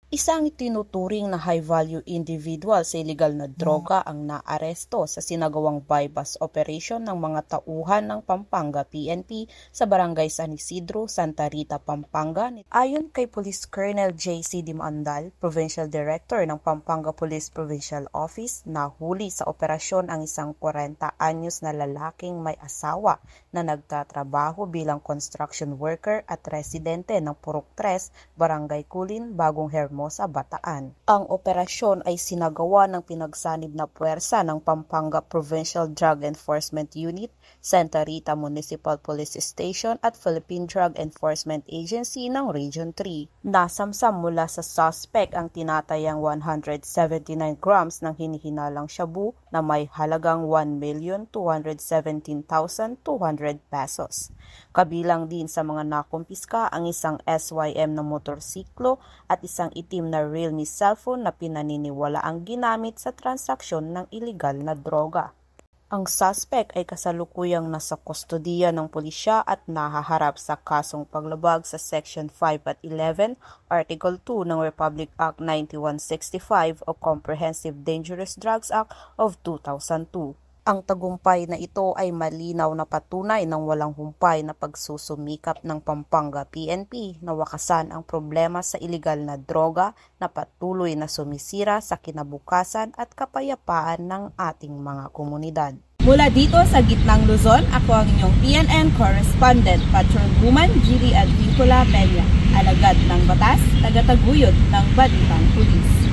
Isang tinuturing na high-value individual sa illegal na droga ang naaresto sa sinagawang bypass operation ng mga tauhan ng Pampanga PNP sa Barangay San Isidro, Santa Rita, Pampanga. Ayon kay Police Colonel J.C. Dimandal, Provincial Director ng Pampanga Police Provincial Office, nahuli sa operasyon ang isang 40 anyos na lalaking may asawa na nagtatrabaho bilang construction worker at residente ng Purok 3, Barangay Kulin, Bagong Hermosa, Bataan. Ang operasyon ay sinagawa ng pinagsanib na puwersa ng Pampanga Provincial Drug Enforcement Unit, Santa Rita Municipal Police Station at Philippine Drug Enforcement Agency ng Region 3. Nasamsam mula sa suspect ang tinatayang 179 grams ng hinihinalang shabu na may halagang 1,217,200 pesos. Kabilang din sa mga nakumpiska ang isang SYM na motorsiklo at isang itim na Realme cellphone na pinaniniwala ang ginamit sa transaksyon ng iligal na droga. Ang suspect ay kasalukuyang nasa kustodiya ng pulisya at nahaharap sa kasong paglabag sa Section 5 at 11, Article 2 ng Republic Act 9165 o Comprehensive Dangerous Drugs Act of 2002. Ang tagumpay na ito ay malinaw na patunay ng walang humpay na pagsusumikap ng Pampanga PNP na wakasan ang problema sa iligal na droga na patuloy na sumisira sa kinabukasan at kapayapaan ng ating mga komunidad. Mula dito sa Gitnang Luzon, ako ang inyong PNN Correspondent, Patrolwoman Gili Advincula Peña, alagad ng batas, tagataguyod ng Balitang Pulis.